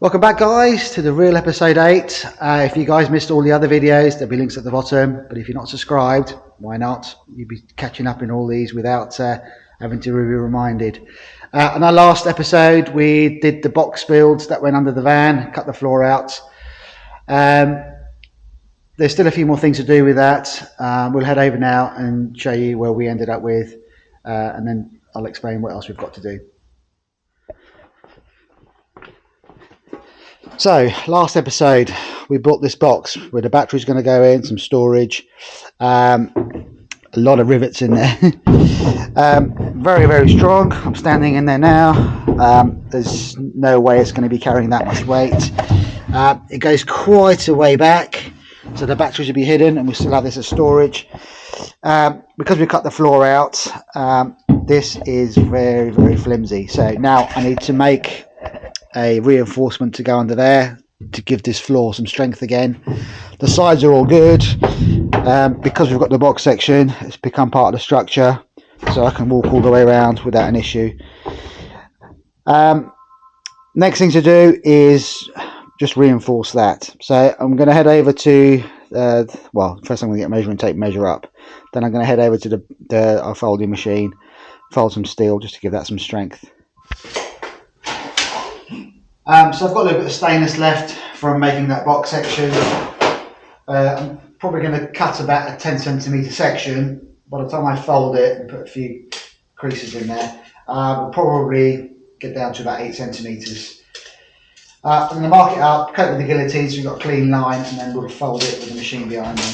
Welcome back, guys, to the real episode 8. If you guys missed all the other videos, there'll be links at the bottom, but if you're not subscribed, why not? You'll be catching up in all these without having to be reminded. In our last episode, we did the box builds that went under the van, cut the floor out. There's still a few more things to do with that. We'll head over now and show you where we ended up with, and then I'll explain what else we've got to do. So, last episode, we built this box where the battery's going to go in, some storage, a lot of rivets in there. Very, very strong. I'm standing in there now. There's no way it's going to be carrying that much weight. It goes quite a way back, so the batteries will be hidden and we still have this as storage. Because we cut the floor out, this is very, very flimsy. So now I need to make a reinforcement to go under there to give this floor some strength again. The sides are all good. Because we've got the box section, it's become part of the structure, so I can walk all the way around without an issue. Next thing to do is just reinforce that. So I'm going to head over to well, first I'm going to get measuring tape, measure up, then I'm going to head over to our folding machine, fold some steel just to give that some strength. So I've got a little bit of stainless left from making that box section. I'm probably going to cut about a 10 centimetre section. By the time I fold it and put a few creases in there, we'll probably get down to about 8 centimetres. I'm going to mark it up, cut it with the guillotine so we've got a clean line, and then we'll fold it with the machine behind me.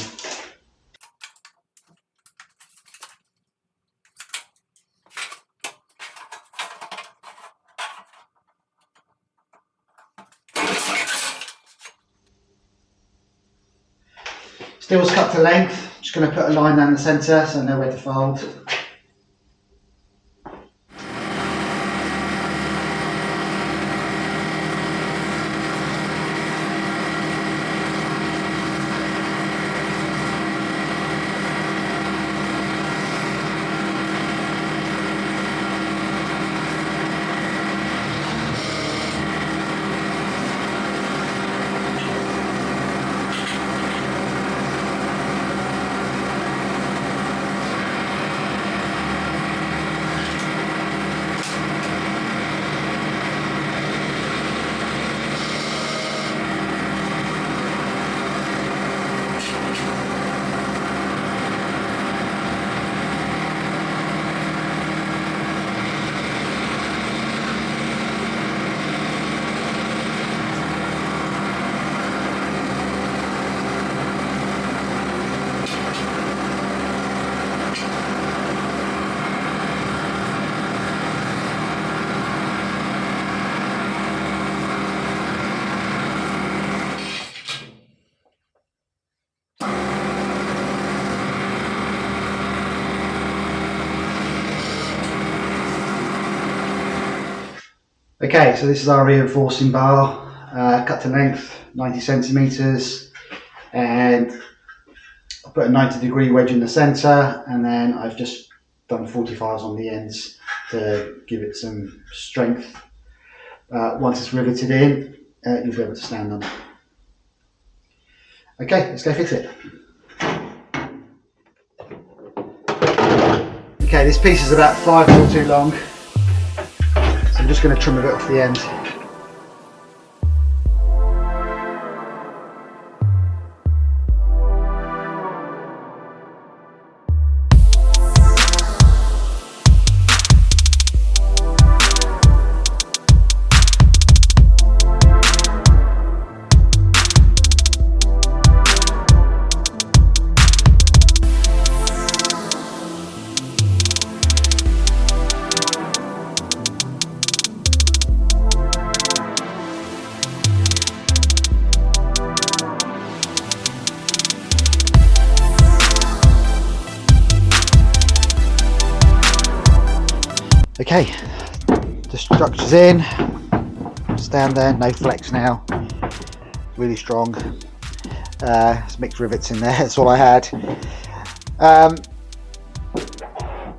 Steel's cut to length. Just going to put a line down the centre so I know where to fold. Okay, so this is our reinforcing bar, cut to length, 90 centimetres, and I put a 90-degree wedge in the centre, and then I've just done 45s on the ends to give it some strength. Once it's riveted in, you'll be able to stand on it. Okay, let's go fix it. Okay, this piece is about 5 mil too long. I'm just going to trim a bit off the end. Okay, the structure's in, stand there, no flex now, really strong. There's mixed rivets in there, that's all I had.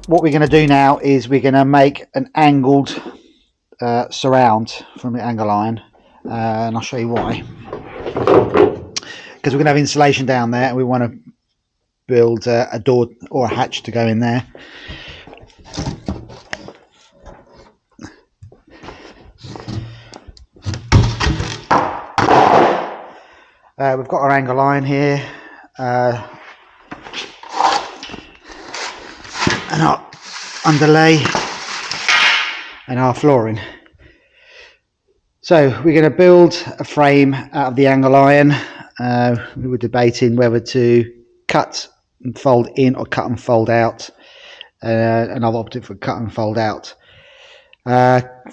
What we're going to do now is we're going to make an angled surround from the angle line, and I'll show you why. Because we're going to have insulation down there, and we want to build a door or a hatch to go in there. We've got our angle iron here, and our underlay and our flooring. So we're going to build a frame out of the angle iron. We were debating whether to cut and fold in or cut and fold out, and I've opted for cut and fold out.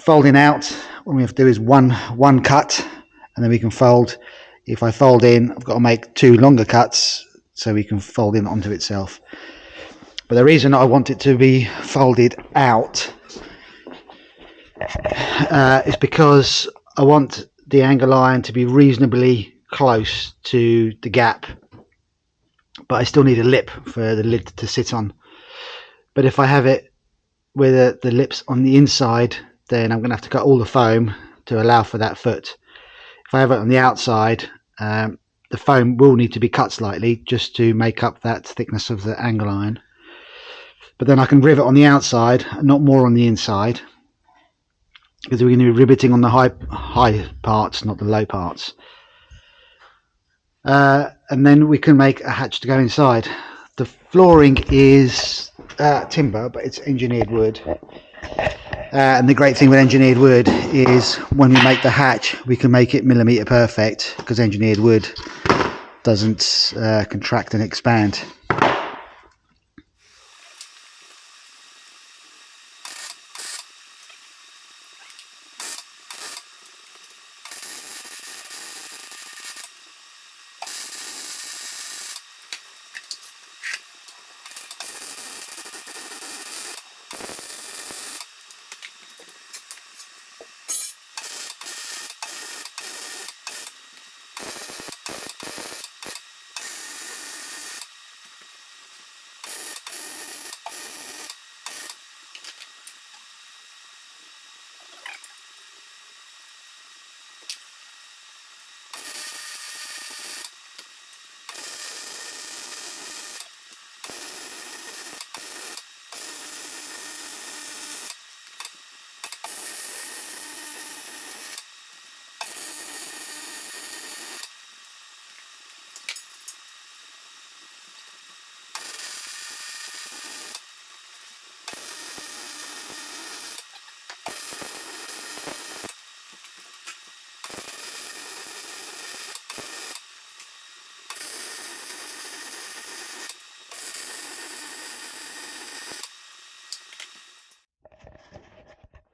Folding out, what we have to do is one cut, and then we can fold. If I fold in, I've got to make two longer cuts so we can fold in onto itself. But the reason I want it to be folded out is because I want the angle iron to be reasonably close to the gap, but I still need a lip for the lid to sit on. But if I have it with the lips on the inside, then I'm going to have to cut all the foam to allow for that foot. If I have it on the outside, the foam will need to be cut slightly just to make up that thickness of the angle iron. But then I can rivet on the outside, not more on the inside, because we're going to be riveting on the high parts, not the low parts. And then we can make a hatch to go inside. The flooring is timber, but it's engineered wood. And the great thing with engineered wood is when we make the hatch, we can make it millimetre perfect, because engineered wood doesn't contract and expand.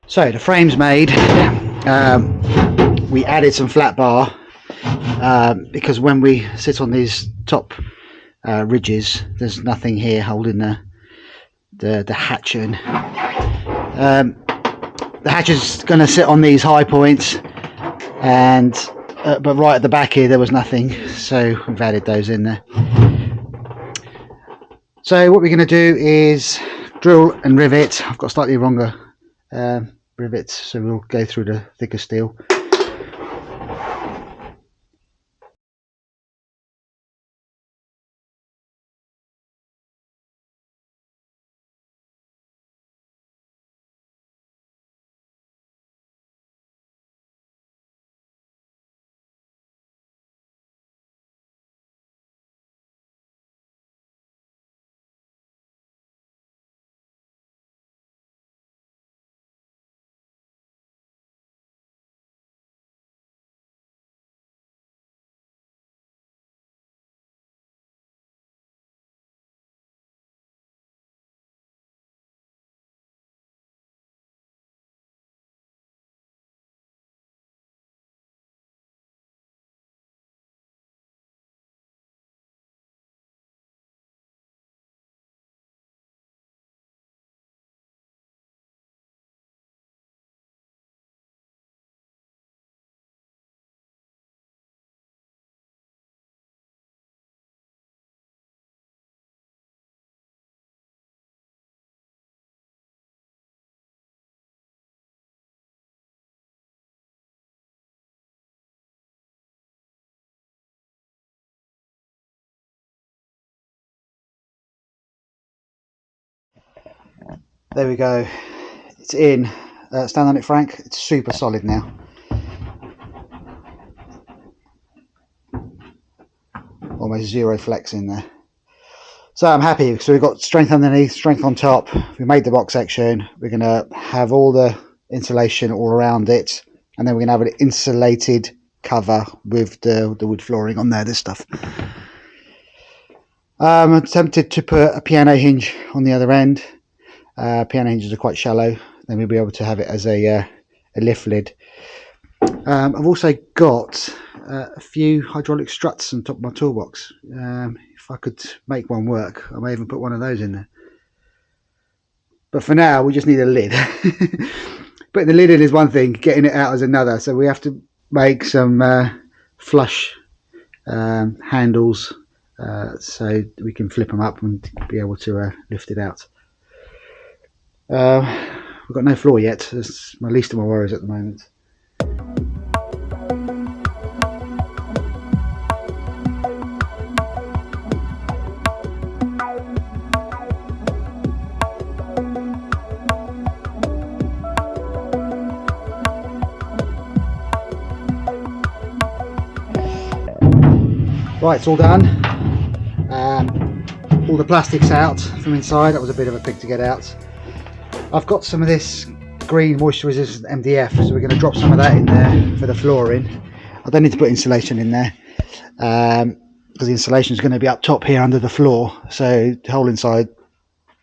So the frame's made. We added some flat bar because when we sit on these top ridges, there's nothing here holding the hatch in. The hatch is going to sit on these high points, and but right at the back here there was nothing, so we've added those in there. So what we're going to do is drill and rivet. I've got slightly longer rivets, so we'll go through the thicker steel. There we go. It's in. Stand on it, Frank. It's super solid now. Almost zero flex in there. So I'm happy. So we've got strength underneath, strength on top. We made the box section. We're going to have all the insulation all around it, and then we're going to have an insulated cover with the wood flooring on there, this stuff. I'm tempted to put a piano hinge on the other end. Piano hinges are quite shallow. Then we'll be able to have it as a lift lid. I've also got a few hydraulic struts on top of my toolbox. If I could make one work, I may even put one of those in there. But for now, we just need a lid. Putting the lid in is one thing, getting it out is another. So we have to make some flush handles so we can flip them up and be able to lift it out. We've got no floor yet. That's my least of my worries at the moment. Right, it's all done. All the plastic's out from inside. That was a bit of a pig to get out. I've got some of this green moisture resistant MDF, so we're going to drop some of that in there for the flooring. I don't need to put insulation in there because the insulation is going to be up top here under the floor, so the whole inside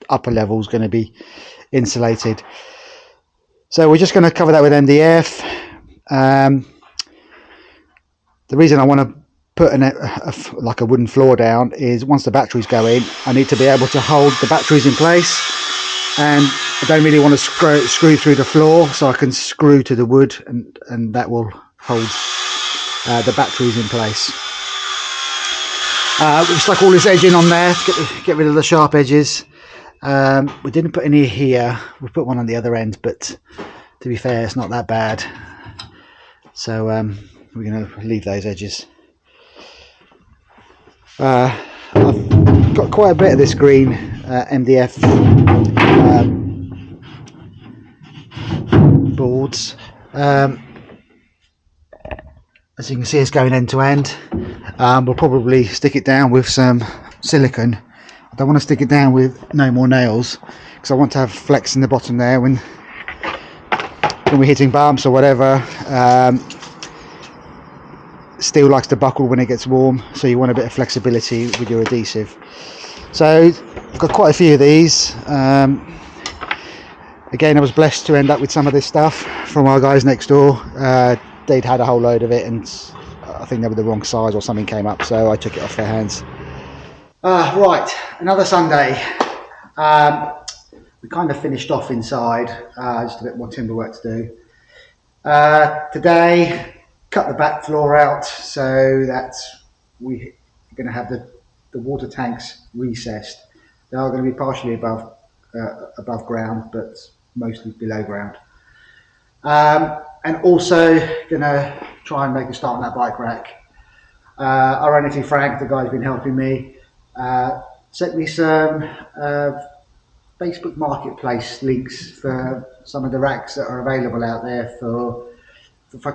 upper level is going to be insulated. So we're just going to cover that with MDF. The reason I want to put like a wooden floor down is once the batteries go in, I need to be able to hold the batteries in place, and I don't really want to screw through the floor, so I can screw to the wood and that will hold the batteries in place. We stuck all this edging on there to get rid of the sharp edges. We didn't put any here, we put one on the other end, but to be fair, it's not that bad, so we're going to leave those edges. I've got quite a bit of this green MDF boards. As you can see, it's going end to end. We'll probably stick it down with some silicone. I don't want to stick it down with no more nails because I want to have flex in the bottom there when we're hitting bumps or whatever. Steel likes to buckle when it gets warm, so you want a bit of flexibility with your adhesive. So I've got quite a few of these. Again, I was blessed to end up with some of this stuff from our guys next door. They'd had a whole load of it, and I think they were the wrong size or something came up, so I took it off their hands. Right, another Sunday. We kind of finished off inside, just a bit more timber work to do. Today, cut the back floor out so that we're going to have the water tanks recessed. They are going to be partially above ground, but mostly below ground. And also going to try and make a start on that bike rack. Ironically, Frank, the guy's been helping me, sent me some Facebook Marketplace links for some of the racks that are available out there for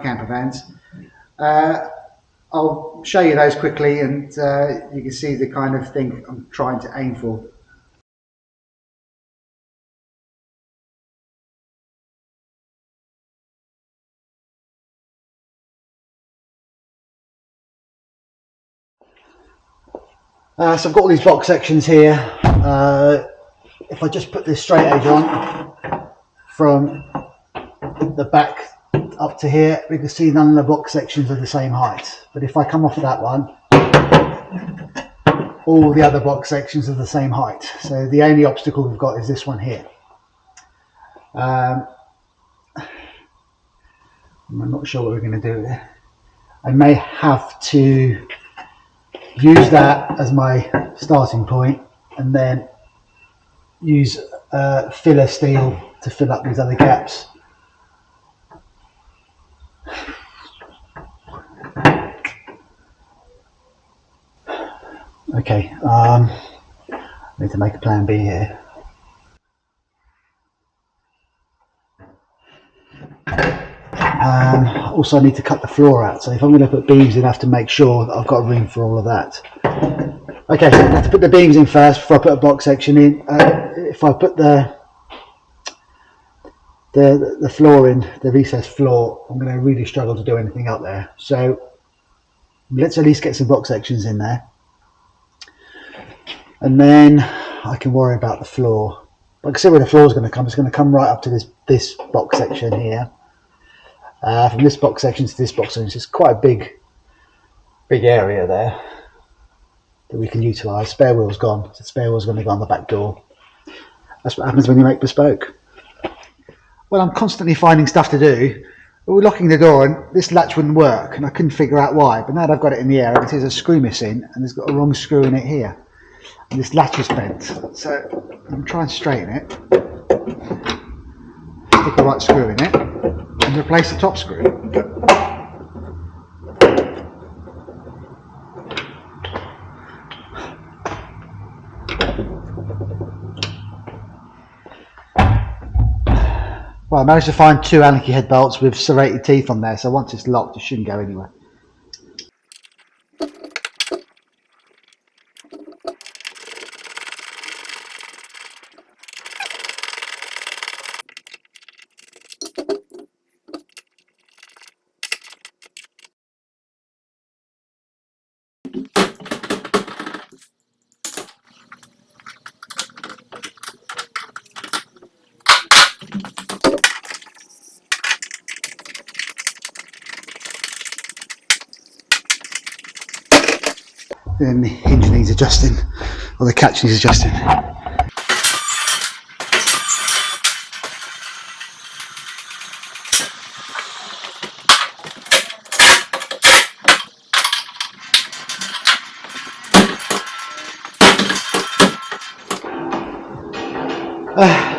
camper vans. I'll show you those quickly, and you can see the kind of thing I'm trying to aim for. So I've got all these box sections here. If I just put this straight edge on from the back up to here, we can see none of the box sections are the same height. But if I come off of that one, all the other box sections are the same height. So the only obstacle we've got is this one here. I'm not sure what we're going to do there. I may have to use that as my starting point and then use filler steel to fill up these other gaps. Okay, I need to make a plan B here. also need to cut the floor out. So if I'm going to put beams in, I have to make sure that I've got room for all of that. Okay, so I have to put the beams in first before I put a box section in. If I put the floor in, the recessed floor, I'm going to really struggle to do anything up there. So let's at least get some box sections in there, and then I can worry about the floor. But I can see where the floor is going to come. It's going to come right up to this box section here. From this box section to this box section, it's quite a big area there that we can utilise. Spare wheel's gone. So spare wheel's going to go on the back door. That's what happens when you make bespoke. Well, I'm constantly finding stuff to do. We're locking the door and this latch wouldn't work, and I couldn't figure out why. But now that I've got it in the air, I can see there's a screw missing, and there's got a wrong screw in it here. And this latch is bent. So I'm trying to straighten it, stick the right screw in it, and replace the top screw. Well, I managed to find 2 Allen key head bolts with serrated teeth on there, so once it's locked it shouldn't go anywhere. Then the hinge needs adjusting, or the catch needs adjusting.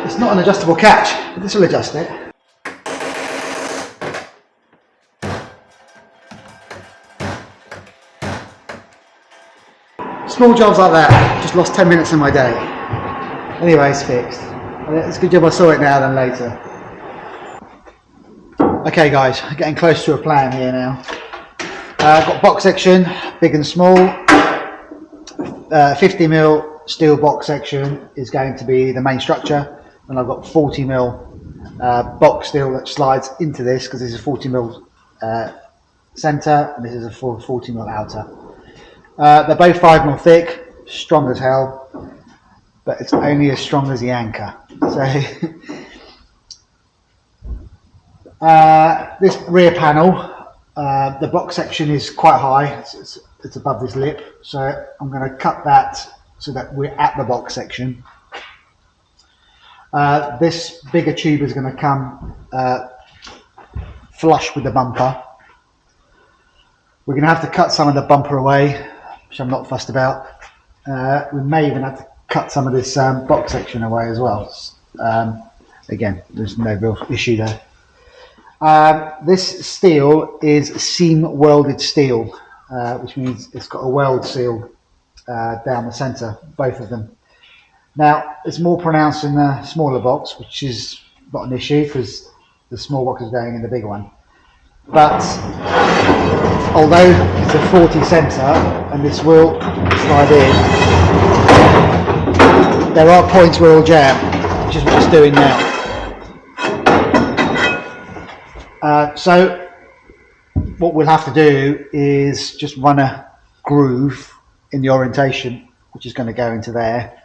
It's not an adjustable catch, but this will adjust it. Small jobs like that, just lost 10 minutes of my day. Anyway, it's fixed. It's a good job I saw it now than later. Okay guys, getting close to a plan here now. I've got box section, big and small. 50mm steel box section is going to be the main structure, and I've got 40mm box steel that slides into this, because this is 40mm centre and this is a 40mm outer. They're both 5mm thick, strong as hell, but it's only as strong as the anchor. So this rear panel, the box section is quite high, it's above this lip, so I'm going to cut that so that we're at the box section. This bigger tube is going to come flush with the bumper. We're going to have to cut some of the bumper away, which I'm not fussed about. We may even have to cut some of this box section away as well. Again, there's no real issue there. This steel is seam welded steel, which means it's got a weld seal down the centre, both of them. Now, it's more pronounced in the smaller box, which is not an issue because the small box is going in the big one. But although it's a 40 centre and this will slide in, there are points where it'll jam, which is what it's doing now. So what we'll have to do is just run a groove in the orientation, which is going to go into there,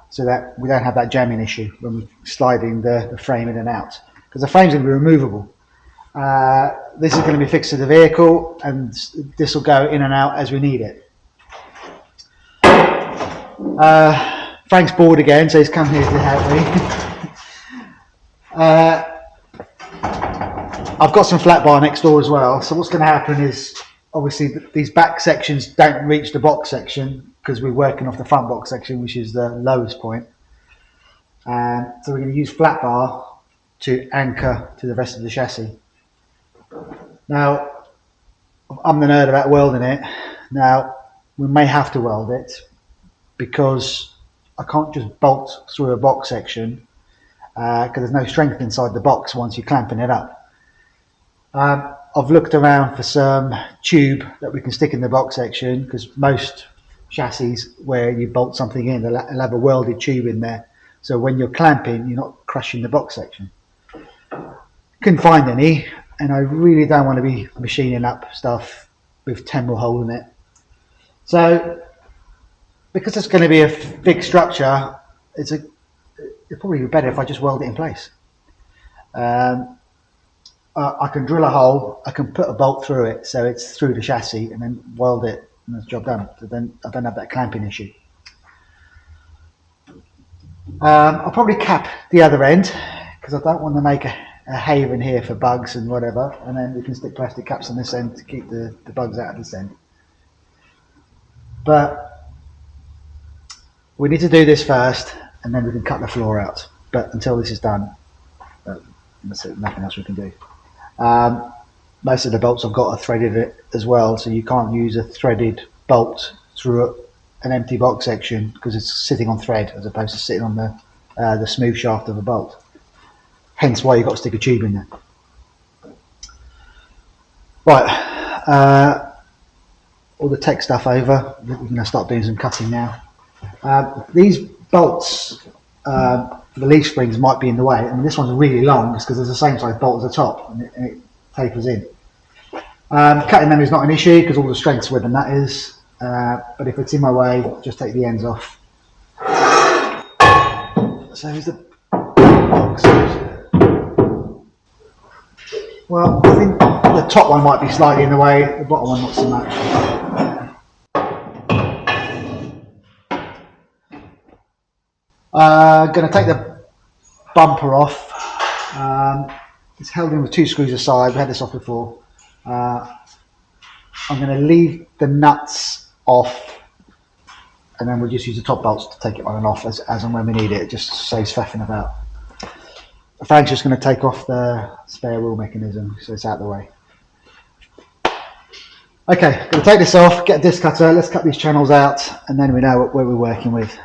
so that we don't have that jamming issue when we slide in the frame in and out, because the frame's going to be removable. This is going to be fixed to the vehicle, and this will go in and out as we need it. Frank's bored again, so he's come here to help me. I've got some flat bar next door as well, so what's going to happen is, obviously these back sections don't reach the box section because we're working off the front box section, which is the lowest point. So we're going to use flat bar to anchor to the rest of the chassis. Now, I'm the nerd about welding it. Now, we may have to weld it because I can't just bolt through a box section because there's no strength inside the box once you're clamping it up. I've looked around for some tube that we can stick in the box section, because most chassis where you bolt something in, they'll have a welded tube in there, so when you're clamping you're not crushing the box section. Couldn't find any, and I really don't want to be machining up stuff with 10mm hole in it. So because it's going to be a big structure, it'd probably be better if I just weld it in place. I can drill a hole, I can put a bolt through it so it's through the chassis, and then weld it, and that's the job done. So then I don't have that clamping issue. I'll probably cap the other end, because I don't want to make a haven here for bugs and whatever, and then we can stick plastic caps on this end to keep the bugs out of this end. But we need to do this first, and then we can cut the floor out. But until this is done, that's it, nothing else we can do. Most of the bolts I've got are threaded as well, so you can't use a threaded bolt through an empty box section, because it's sitting on thread as opposed to sitting on the smooth shaft of a bolt. Hence why you've got to stick a tube in there. Right, all the tech stuff over. We're going to start doing some cutting now. These bolts for the leaf springs might be in the way, and this one's really long because there's the same size bolt as the top, and it tapers in. Cutting them is not an issue because all the strength's where the nut is, but if it's in my way, just take the ends off. So here's the box. Well, I think the top one might be slightly in the way, the bottom one not so much. Going to take the bumper off. It's held in with 2 screws aside. We had this off before. I'm going to leave the nuts off, and then we'll just use the top bolts to take it on and off as and when we need it. It just saves faffing about. Frank's just going to take off the spare wheel mechanism so it's out of the way. Okay, going to take this off, get a disc cutter, let's cut these channels out, and then we know what we're working with.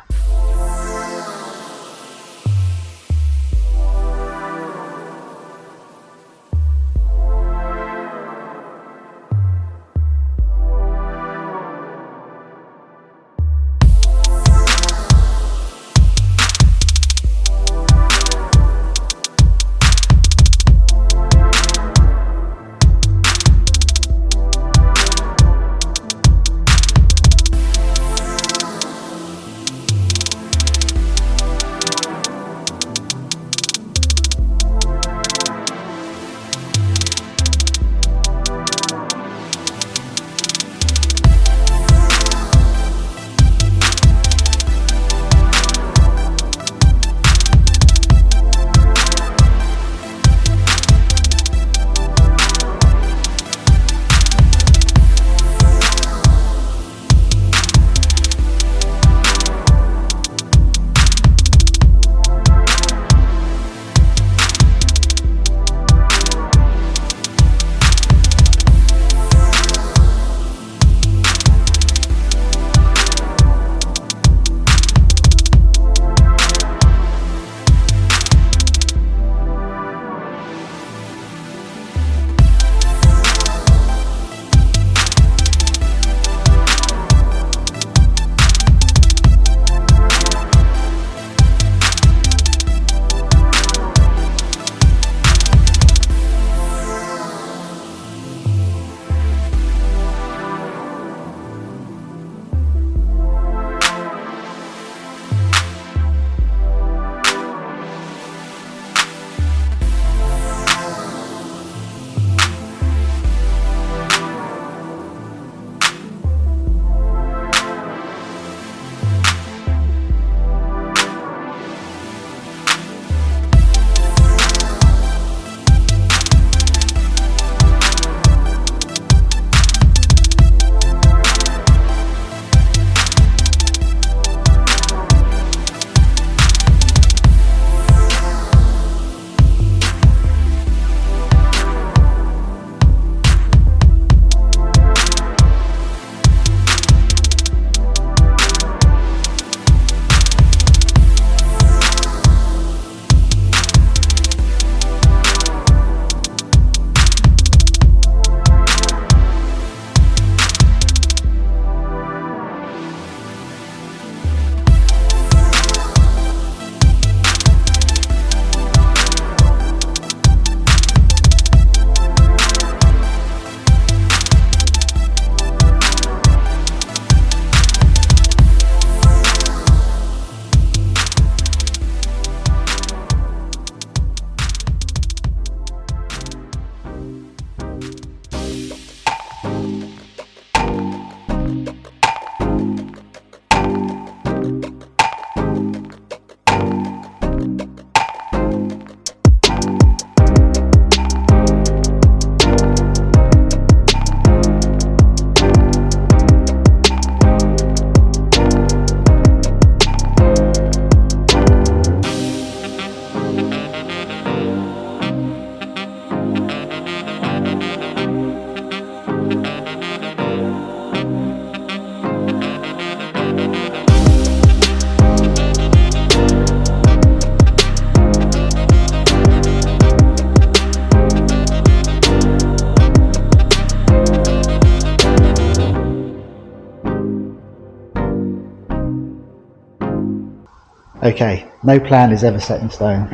Okay, no plan is ever set in stone.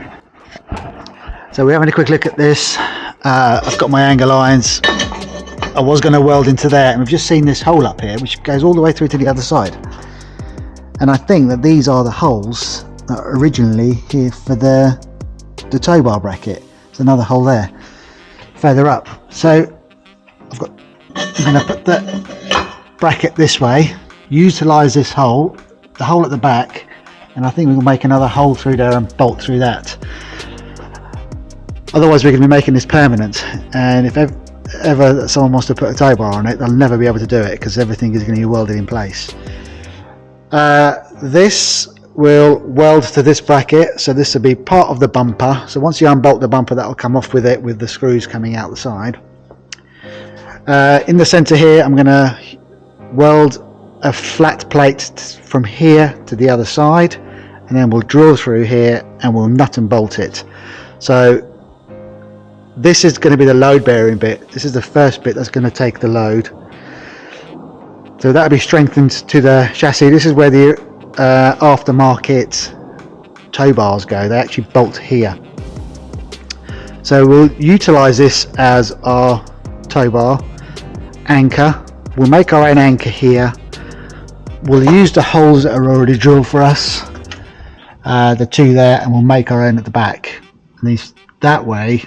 So we're having a quick look at this. I've got my angle irons. I was going to weld into there, and we've just seen this hole up here which goes all the way through to the other side, and I think that these are the holes that are originally here for the tow bar bracket. There's another hole there further up, so I'm going to put the bracket this way, utilize this hole, the hole at the back, and I think we will make another hole through there and bolt through that. Otherwise we're going to be making this permanent, and if ever someone wants to put a tow bar on it, they'll never be able to do it because everything is going to be welded in place. This will weld to this bracket, so this will be part of the bumper. So once you unbolt the bumper, that will come off with it, with the screws coming out the side. In the center here, I'm going to weld a flat plate from here to the other side, and then we'll drill through here and we'll nut and bolt it. So this is going to be the load bearing bit. This is the first bit that's going to take the load. So that'll be strengthened to the chassis. This is where the aftermarket tow bars go. They actually bolt here. So we'll utilize this as our tow bar anchor. We'll make our own anchor here. We'll use the holes that are already drilled for us, the two there, and we'll make our own at the back. And these, that way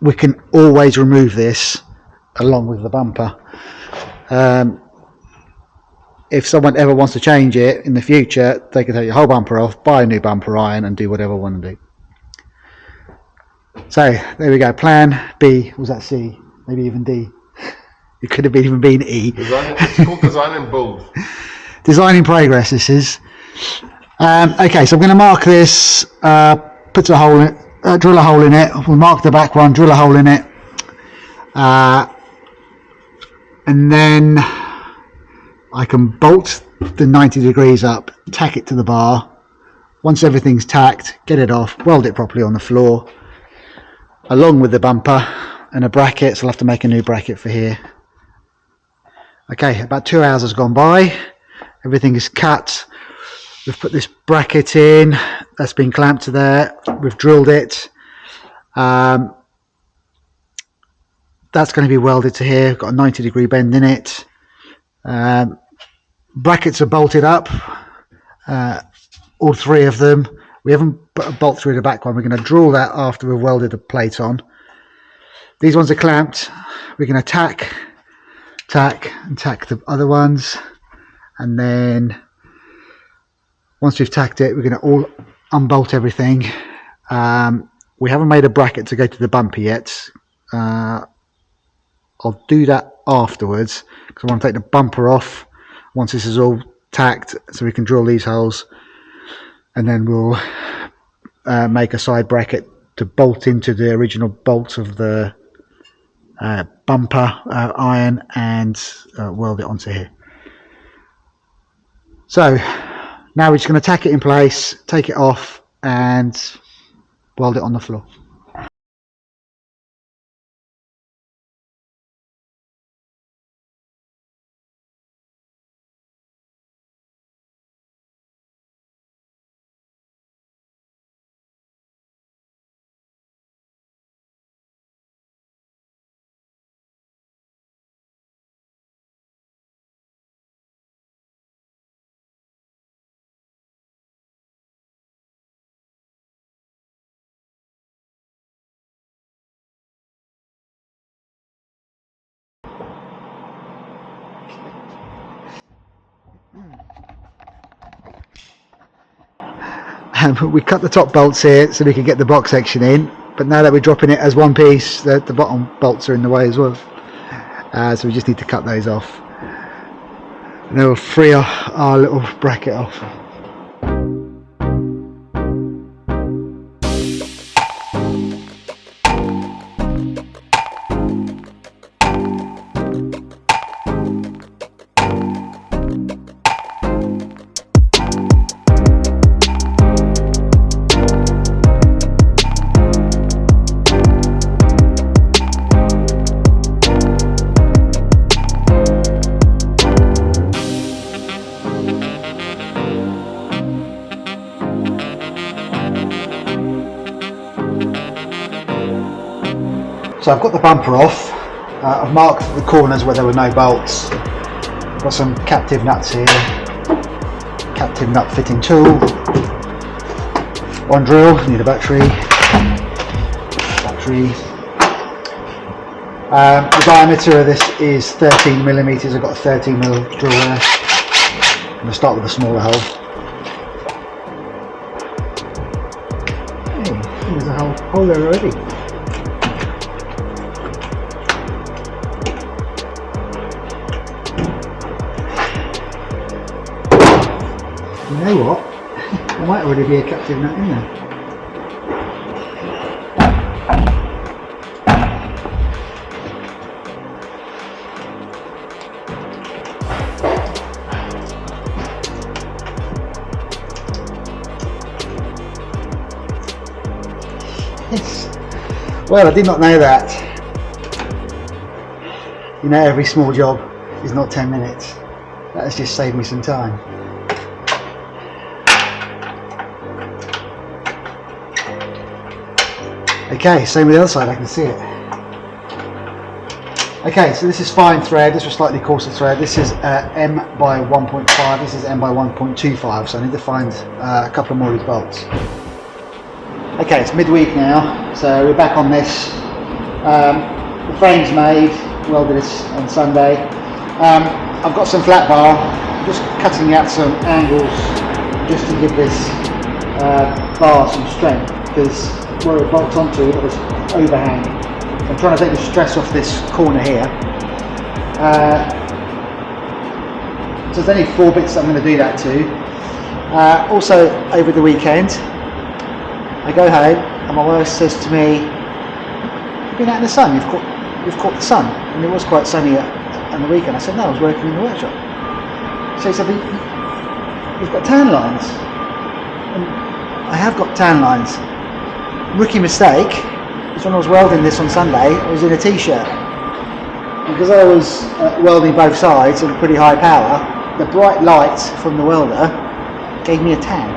we can always remove this along with the bumper. If someone ever wants to change it in the future, they can take your whole bumper off, buy a new bumper iron, and do whatever they want to do. So there we go. Plan B. Was that C? Maybe even D. It could have even been E. It's called design and build. Design in progress. This is. Okay, so I'm going to mark this. Put a hole in it. Drill a hole in it. We'll mark the back one. Drill a hole in it. And then I can bolt the 90 degrees up, tack it to the bar. Once everything's tacked, get it off, weld it properly on the floor, along with the bumper and a bracket. So I'll have to make a new bracket for here. Okay, about 2 hours has gone by. Everything is cut. We've put this bracket in. That's been clamped to there. We've drilled it. That's going to be welded to here. Got a 90-degree bend in it. Brackets are bolted up, all three of them. We haven't put a bolt through the back one. We're going to drill that after we've welded the plate on. These ones are clamped. We're going to tack the other ones, and then once we've tacked it, we're going to all unbolt everything. We haven't made a bracket to go to the bumper yet. I'll do that afterwards because I want to take the bumper off once this is all tacked, so we can drill these holes, and then we'll make a side bracket to bolt into the original bolts of the bumper iron and weld it onto here. So now we're just going to tack it in place, take it off, and weld it on the floor. We cut the top bolts here so we can get the box section in, but now that we're dropping it as one piece, the bottom bolts are in the way as well, so we just need to cut those off, and then we'll free our little bracket off. So I've got the bumper off. I've marked the corners where there were no bolts. I've got some captive nuts here. Captive nut fitting tool. One drill, need a battery. The diameter of this is 13 millimeters. I've got a 13 mil drill there. I'm going to start with a smaller hole. Hey, there's a hole there already. You know what? There might already be a captive nut in there. Yes. Well, I did not know that. You know, every small job is not 10 minutes. That has just saved me some time. Okay, same with the other side, I can see it. Okay, so this is fine thread, this was slightly coarser thread. This is M by 1.5, this is M by 1.25, so I need to find a couple more of these bolts. Okay, it's midweek now, so we're back on this. The frame's made, welded this on Sunday. I've got some flat bar, just cutting out some angles just to give this bar some strength, because where it bolts onto, we've got this overhang. I'm trying to take the stress off this corner here. So there's only 4 bits that I'm going to do that to. Also, over the weekend, I go home and my wife says to me, "You've been out in the sun, you've caught the sun." And it was quite sunny on the weekend. I said, "No, I was working in the workshop." So he said, "You've got tan lines." And I have got tan lines. Rookie mistake is when I was welding this on Sunday, I was in a t-shirt. Because I was welding both sides at a pretty high power, the bright light from the welder gave me a tan.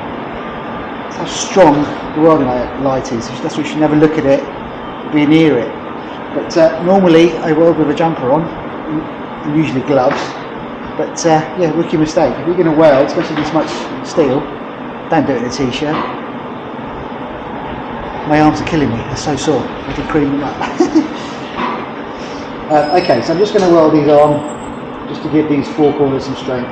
That's how strong the welding light is. That's why you should never look at it, be near it. But normally I weld with a jumper on, and usually gloves. But yeah, rookie mistake. If you're going to weld, especially this much steel, don't do it in a t-shirt. My arms are killing me, they're so sore. I have to cream them up. Okay, so I'm just going to weld these on, just to give these 4 corners some strength.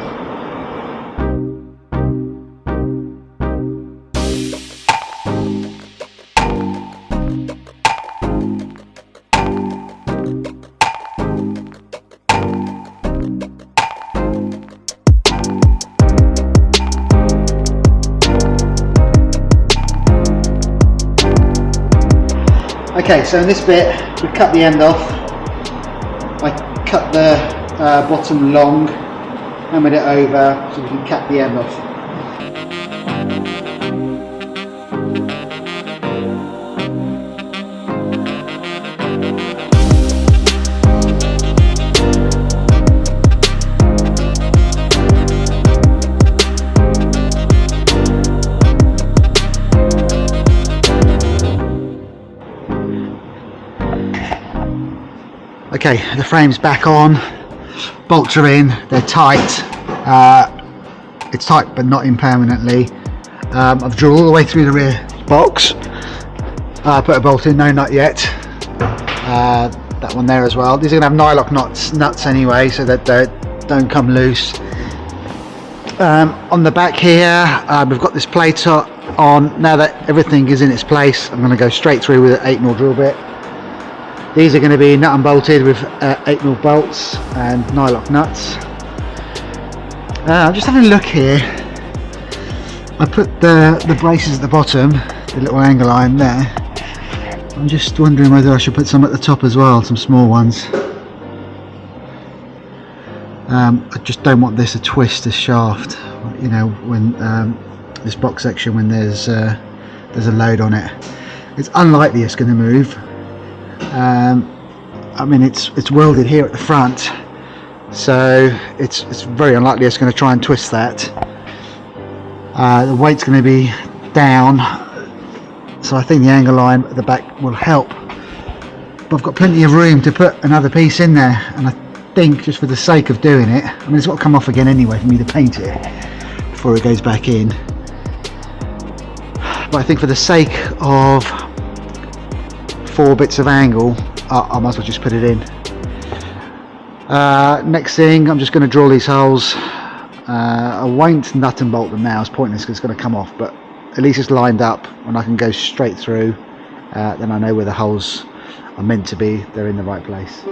Okay, so in this bit, we cut the end off. I cut the bottom long, hammered it over so we can cut the end off. Okay, the frame's back on, bolts are in, they're tight. It's tight but not in permanently. I've drilled all the way through the rear box. Put a bolt in, no nut yet. That one there as well. These are going to have nylock nuts anyway, so that they don't come loose. On the back here, we've got this plate on. Now that everything is in its place, I'm going to go straight through with an 8mm drill bit. These are going to be nut and bolted with 8mm bolts and nylock nuts. I'm just having a look here. I put the braces at the bottom, the little angle iron there. I'm just wondering whether I should put some at the top as well, some small ones. I just don't want this to twist the shaft, you know, when this box section, when there's a load on it. It's unlikely it's going to move. I mean, it's welded here at the front, so it's very unlikely it's going to try and twist that. The weight's going to be down, so I think the angle line at the back will help. but I've got plenty of room to put another piece in there, and I think just for the sake of doing it, I mean it's got to come off again anyway for me to paint it before it goes back in, but I think for the sake of 4 bits of angle, I might as well just put it in. Next thing, I'm just going to drill these holes. I won't nut and bolt them now, it's pointless because it's going to come off, but at least it's lined up and I can go straight through. Then I know where the holes are meant to be, they're in the right place.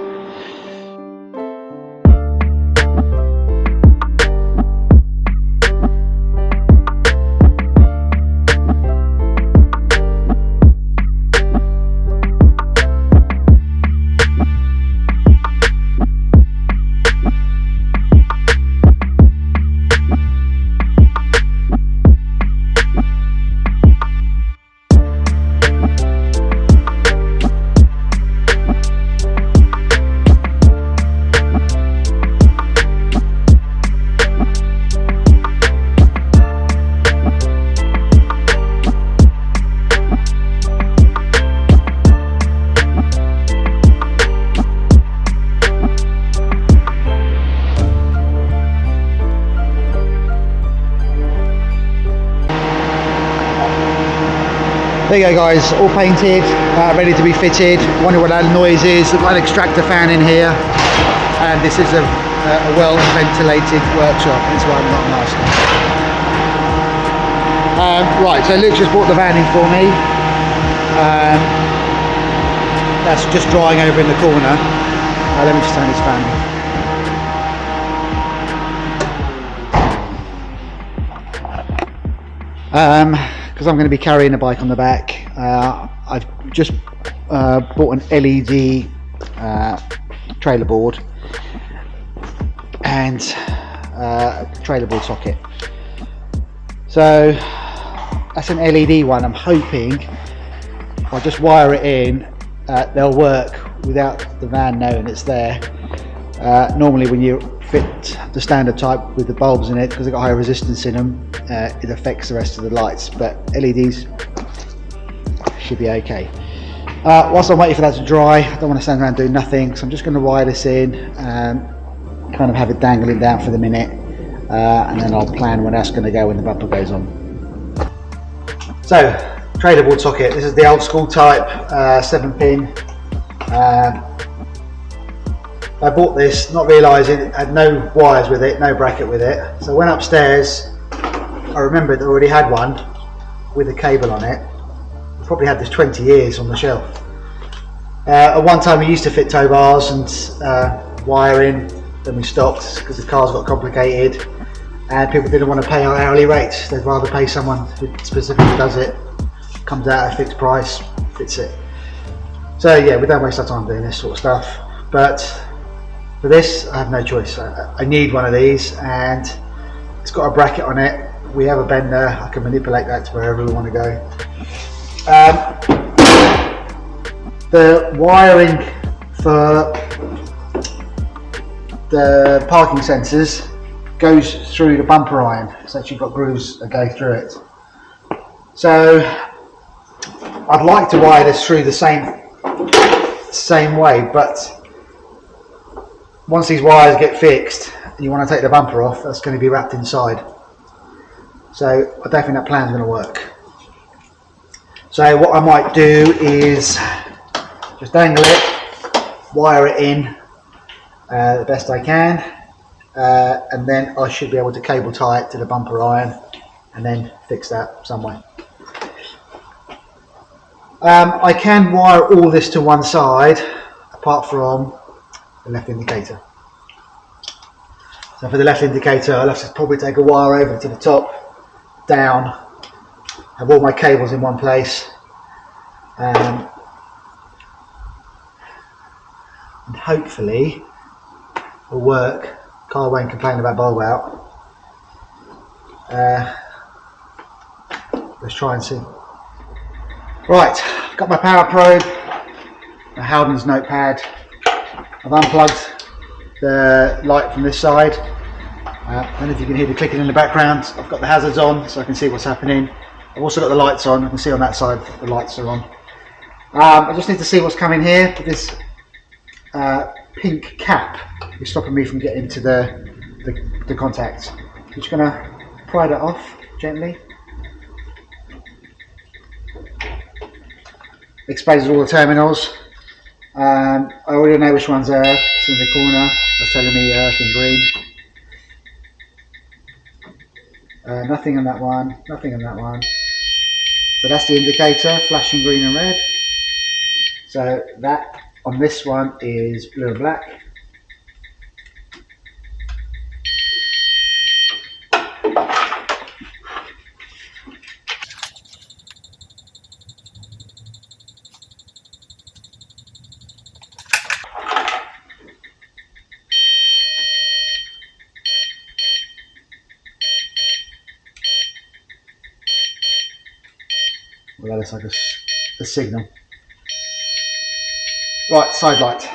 There you go guys, all painted, ready to be fitted. Wonder what that noise is. I've got an extractor fan in here, and this is a well ventilated workshop, that's why I'm not masking. Right, so Luke just brought the van in for me. That's just drying over in the corner. Let me just turn this fan on. Because I'm going to be carrying the bike on the back, I've just bought an LED trailer board and a trailer board socket. So that's an LED one. I'm hoping if I just wire it in, they'll work without the van knowing it's there. Normally when you fit the standard type with the bulbs in it, because they've got high resistance in them, it affects the rest of the lights, but LEDs should be okay. Whilst I'm waiting for that to dry, I don't want to stand around doing nothing, so I'm just going to wire this in, kind of have it dangling down for the minute, and then I'll plan when that's going to go when the bumper goes on. So, trailer board socket, this is the old school type, 7-pin. I bought this not realising it had no wires with it, no bracket with it. So I went upstairs, I remembered I already had one with a cable on it. I probably had this 20 years on the shelf. At one time we used to fit tow bars and wiring, then we stopped because the cars got complicated and people didn't want to pay our hourly rates. They'd rather pay someone who specifically does it, comes out at a fixed price, fits it. So yeah, we don't waste our time doing this sort of stuff. But for this, I have no choice. I need one of these, and it's got a bracket on it. We have a bender. I can manipulate that to wherever we want to go. The wiring for the parking sensors goes through the bumper iron. It's actually got grooves that go through it. So I'd like to wire this through the same way, but once these wires get fixed and you want to take the bumper off, that's going to be wrapped inside. So I don't think that plan's going to work. So what I might do is just dangle it, wire it in the best I can, and then I should be able to cable tie it to the bumper iron and then fix that some way. I can wire all this to one side apart from the left indicator. So for the left indicator, I'll have to probably take a wire over to the top, down, have all my cables in one place, and hopefully it'll work. Car won't complain about bulb out. Let's try and see. Right, got my power probe, my Howden's notepad. I've unplugged the light from this side. I don't know if you can hear the clicking in the background. I've got the hazards on so I can see what's happening. I've also got the lights on. I can see on that side the lights are on. I just need to see what's coming here. This pink cap is stopping me from getting to the contacts. I'm just going to pry that off gently. Exposes all the terminals. I already know which one's Earth. It's in the corner. It's telling me Earth in green. Nothing on that one. Nothing on that one. So that's the indicator, flashing green and red. So that on this one is blue and black. Well, that looks like a signal. Right, side light.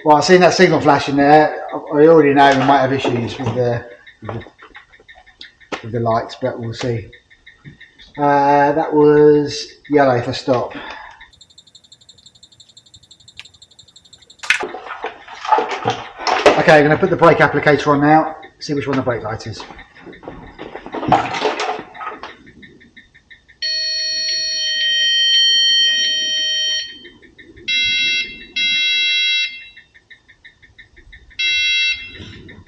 Well, I've seen that signal flashing there. I already know we might have issues with the lights, but we'll see. That was yellow for stop. Okay, I'm going to put the brake applicator on now, see which one the brake light is.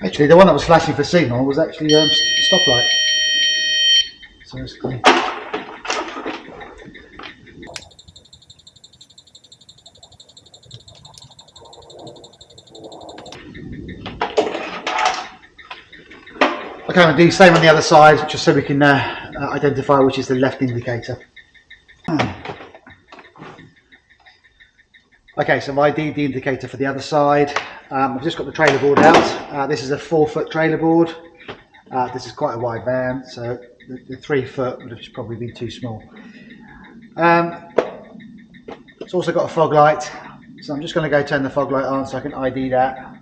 Actually, the one that was flashing for signal was actually stoplight. So it's clean. Okay, I'm going to do the same on the other side, just so we can identify which is the left indicator. Okay, so I've ID'd the indicator for the other side. I've just got the trailer board out. This is a 4-foot trailer board. This is quite a wide van, so the 3 foot would have probably been too small. It's also got a fog light, so I'm just going to go turn the fog light on so I can ID that.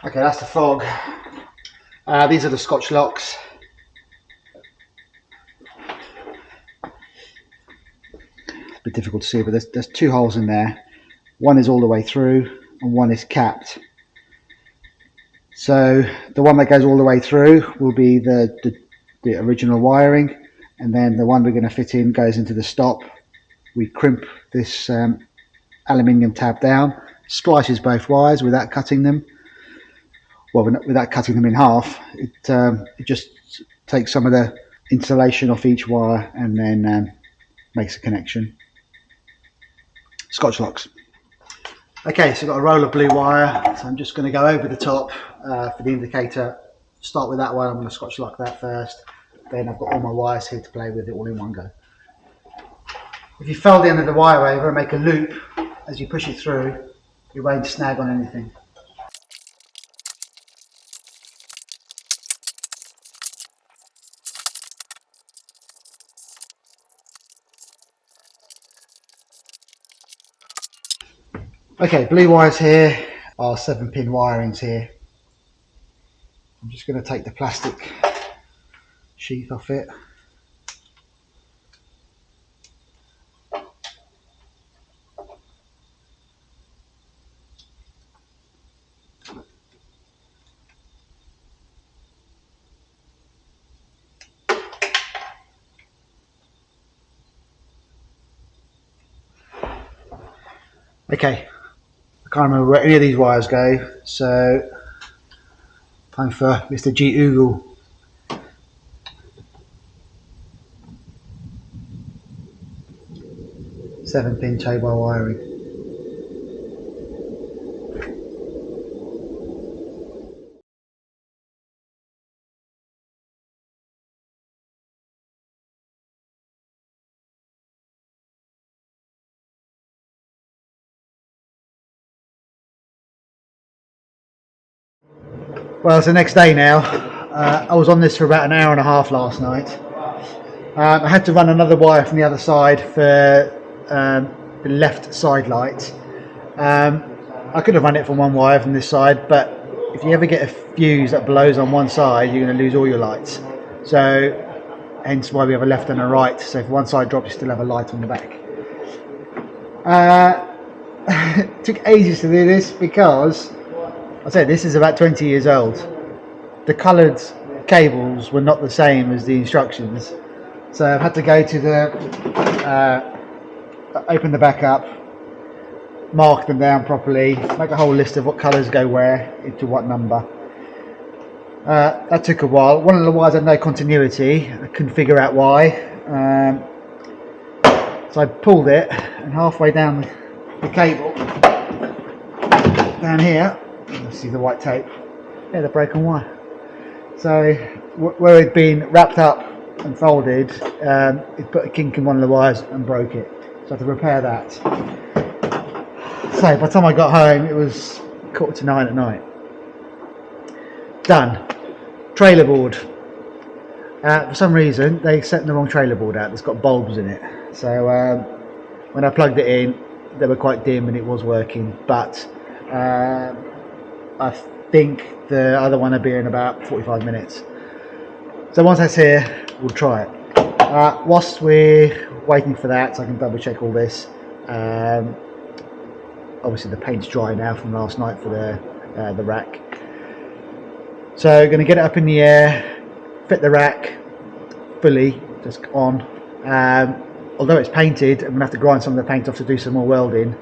Okay, that's the fog. These are the Scotch locks. It's a bit difficult to see, but there's 2 holes in there. One is all the way through and one is capped. So the one that goes all the way through will be the original wiring, and then the one we're going to fit in goes into the stop. We crimp this aluminium tab down, splices both wires without cutting them. Well, without cutting them in half. It just takes some of the insulation off each wire and then makes a connection. Scotch locks. Okay, so I've got a roll of blue wire, so I'm just going to go over the top for the indicator. Start with that one. I'm going to Scotch lock that first. Then I've got all my wires here to play with it all in one go. If you fold the end of the wire over and make a loop as you push it through, you won't snag on anything. Okay, blue wires here are 7-pin wirings here. I'm just going to take the plastic sheath off it. Okay, I can't remember where any of these wires go, so time for Mr. G Oogle. Seven-pin tow bar wiring. Well, it's the next day now. I was on this for about an hour and a half last night. I had to run another wire from the other side for the left side light. I could have run it from one wire from this side, but if you ever get a fuse that blows on one side, you're going to lose all your lights. So hence why we have a left and a right. So if one side drops, you still have a light on the back. It took ages to do this because I said this is about 20 years old. The coloured cables were not the same as the instructions, so I've had to go to the open the back up, mark them down properly, make a whole list of what colours go where into what number. That took a while. One of the wires had no continuity. I couldn't figure out why, so I pulled it, and halfway down the cable down here, you see the white tape, the broken wire. So where it'd been wrapped up and folded, it put a kink in one of the wires and broke it. So I had to repair that. So by the time I got home, it was 9:15 at night. Done. Trailer board. For some reason, they sent the wrong trailer board out. It's got bulbs in it. So when I plugged it in, they were quite dim and it was working. But I think the other one will be in about 45 minutes. So once that's here, we'll try it. Whilst we're waiting for that, so I can double check all this. Obviously the paint's dry now from last night for the rack. So going to get it up in the air, fit the rack fully, just on. Although it's painted, I'm going to have to grind some of the paint off to do some more welding.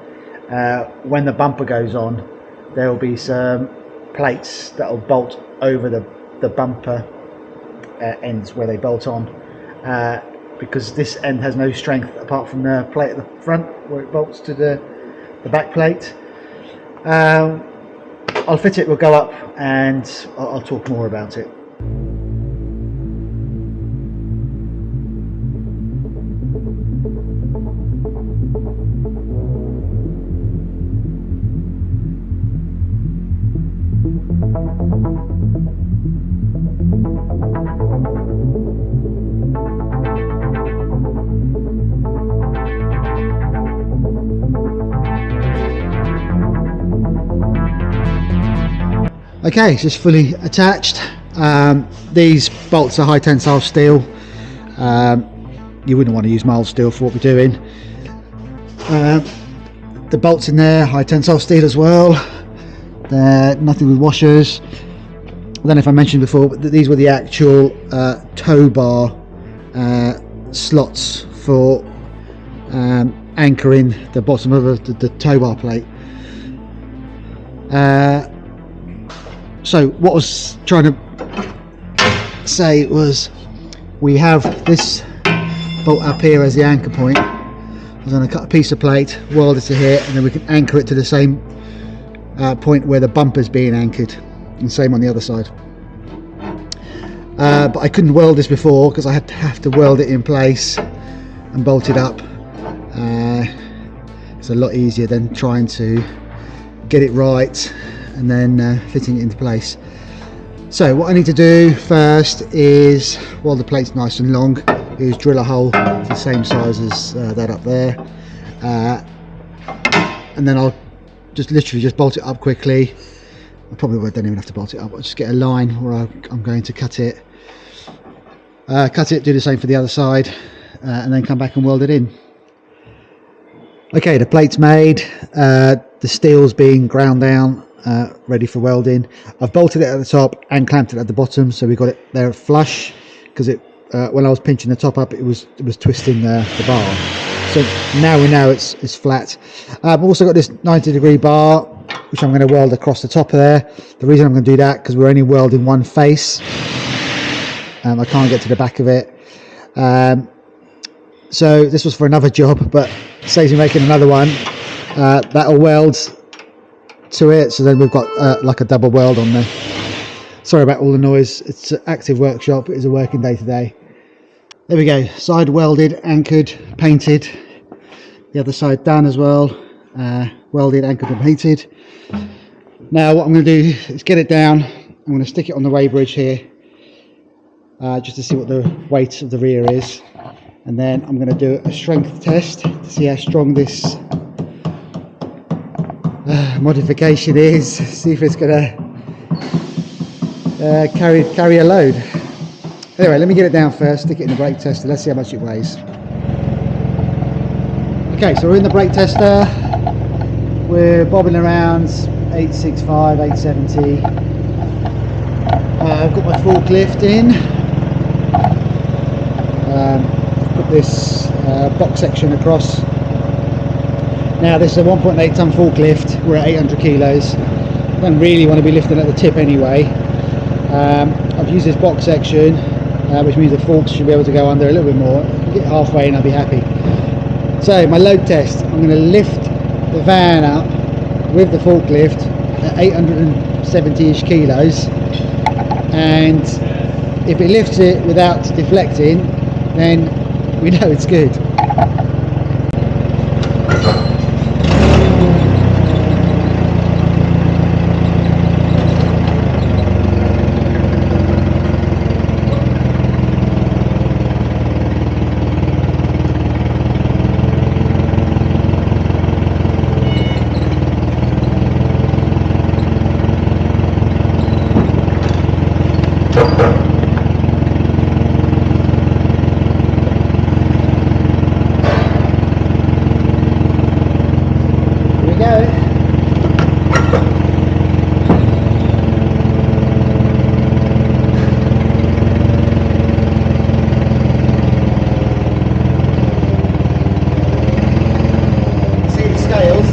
When the bumper goes on, there will be some plates that will bolt over the bumper ends where they bolt on, because this end has no strength apart from the plate at the front where it bolts to the back plate. I'll fit it, we'll go up, and I'll talk more about it. Okay, it's just fully attached. These bolts are high tensile steel. You wouldn't want to use mild steel for what we're doing. The bolts in there, high tensile steel as well. They're nothing with washers. I don't know if I mentioned before, but these were the actual tow bar slots for anchoring the bottom of the tow bar plate. So what I was trying to say was, we have this bolt up here as the anchor point. I'm going to cut a piece of plate, weld it to here, and then we can anchor it to the same point where the bumper's being anchored, and same on the other side. But I couldn't weld this before because I had to have to weld it in place and bolt it up. It's a lot easier than trying to get it right and then fitting it into place. So what I need to do first is, while the plate's nice and long, is drill a hole the same size as that up there, and then I'll literally just bolt it up quickly. I probably don't even have to bolt it up. I'll just get a line where I'm going to cut it, do the same for the other side, and then come back and weld it in. Okay, the plate's made, the steel's being ground down, ready for welding. I've bolted it at the top and clamped it at the bottom, so we got it there flush, because it when I was pinching the top up, it was twisting the bar. So now we know it's flat. I've also got this 90-degree bar, which I'm going to weld across the top of there. The reason I'm going to do that, because we're only welding one face, I can't get to the back of it. So this was for another job, but saves me making another one. That'll weld to it, so then we've got like a double weld on there. Sorry about all the noise. It's an active workshop. It is a working day today. There we go, side welded, anchored, painted. The other side done as well, welded, anchored and painted. Now what I'm going to do is get it down. I'm going to stick it on the weighbridge here, just to see what the weight of the rear is, and then I'm going to do a strength test to see how strong this modification is, see if it's going to carry a load. Anyway, let me get it down first, stick it in the brake tester, let's see how much it weighs. Okay, so we're in the brake tester, we're bobbing around 865, 870. I've got my forklift in. I've put this box section across. Now this is a 1.8 ton forklift, we're at 800 kilos. I don't really want to be lifting at the tip anyway. I've used this box section, which means the forks should be able to go under a little bit more. Get halfway and I'll be happy. So my load test, I'm going to lift the van up with the forklift at 870-ish kilos, and if it lifts it without deflecting, then we know it's good.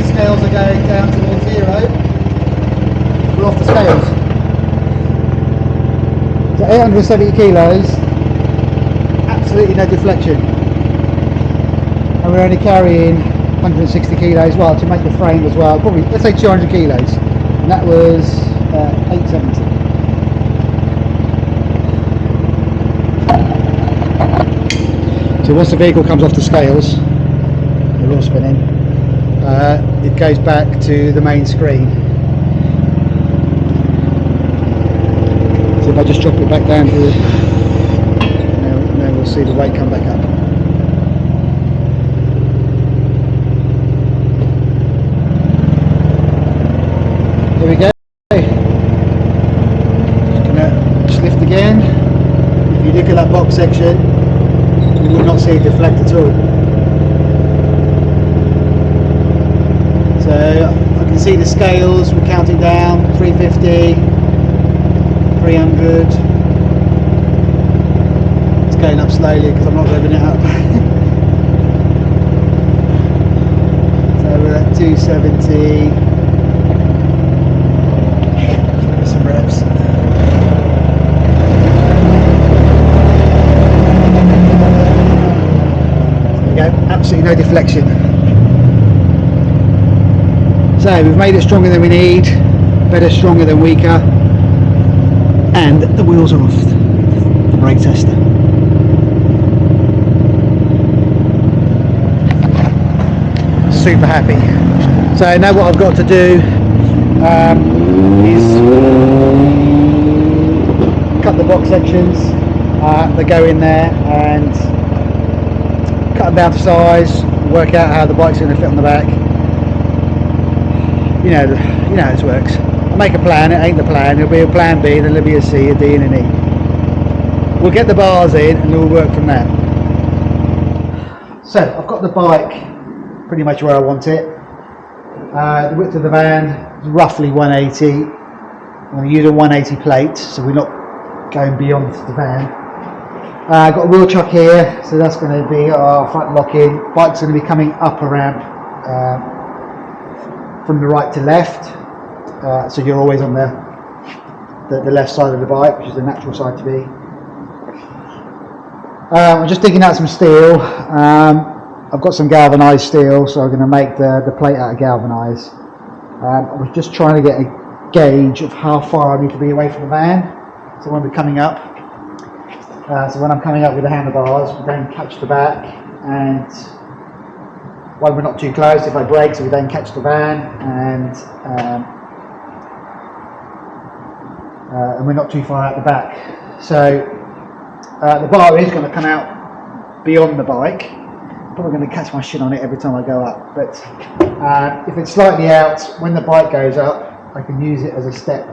Scales are going down towards zero. We're off the scales. So 870 kilos, absolutely no deflection. And we're only carrying 160 kilos, well, to make the frame as well, probably, let's say 200 kilos. And that was 870. So once the vehicle comes off the scales, they're all spinning. It goes back to the main screen. So if I just drop it back down to, now we'll see the weight come back up. There we go. Just lift again. If you look at that box section, you will not see it deflect at all. So I can see the scales, we're counting down, 350, 300. It's going up slowly because I'm not revving it up. So we're at 270. Some revs. There we go, absolutely no deflection. So we've made it stronger than we need, better stronger than weaker, and the wheels are off the brake tester. Super happy. So now what I've got to do is cut the box sections that go in there and cut them down to size, work out how the bike's going to fit on the back. You know how this works. I make a plan, it ain't the plan, there'll be a plan B, then there'll be a C, a D and an E. We'll get the bars in and we'll work from there. So I've got the bike pretty much where I want it. The width of the van is roughly 180. I'm going to use a 180 plate, so we're not going beyond the van. I've got a wheel chuck here, so that's going to be our front lock-in. Bike's going to be coming up a ramp from the right to left, so you're always on the left side of the bike, which is the natural side to be. I'm just digging out some steel. I've got some galvanised steel, so I'm going to make the plate out of galvanised. I was just trying to get a gauge of how far I need to be away from the van, so when we're coming up. So when I'm coming up with the handlebars, we don't catch the back, and while we're not too close, if I brake, so we don't catch the van, and we're not too far out the back. So the bar is going to come out beyond the bike. I'm probably going to catch my shit on it every time I go up, but if it's slightly out, when the bike goes up, I can use it as a step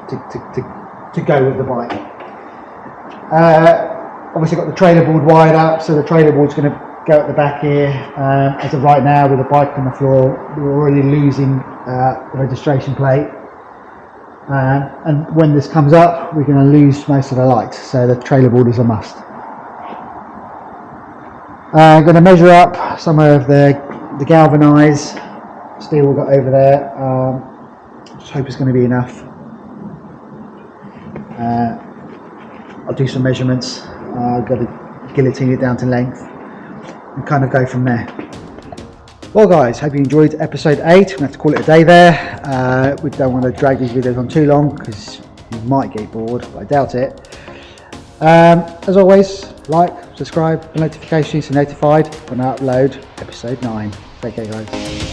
to go with the bike. Obviously got the trailer board wired up, so the trailer board's going to go at the back here. As of right now, with the bike on the floor, we're already losing the registration plate. And when this comes up, we're going to lose most of the lights, so the trailer board is a must. I'm going to measure up some of the galvanised steel we've got over there. Just hope it's going to be enough. I'll do some measurements. I've got to guillotine it down to length and kind of go from there. Well guys, hope you enjoyed episode 8. We're going to have to call it a day there. We don't want to drag these videos on too long because you might get bored, but I doubt it. As always, like, subscribe, the notifications so you're notified when I upload episode 9. Take care guys.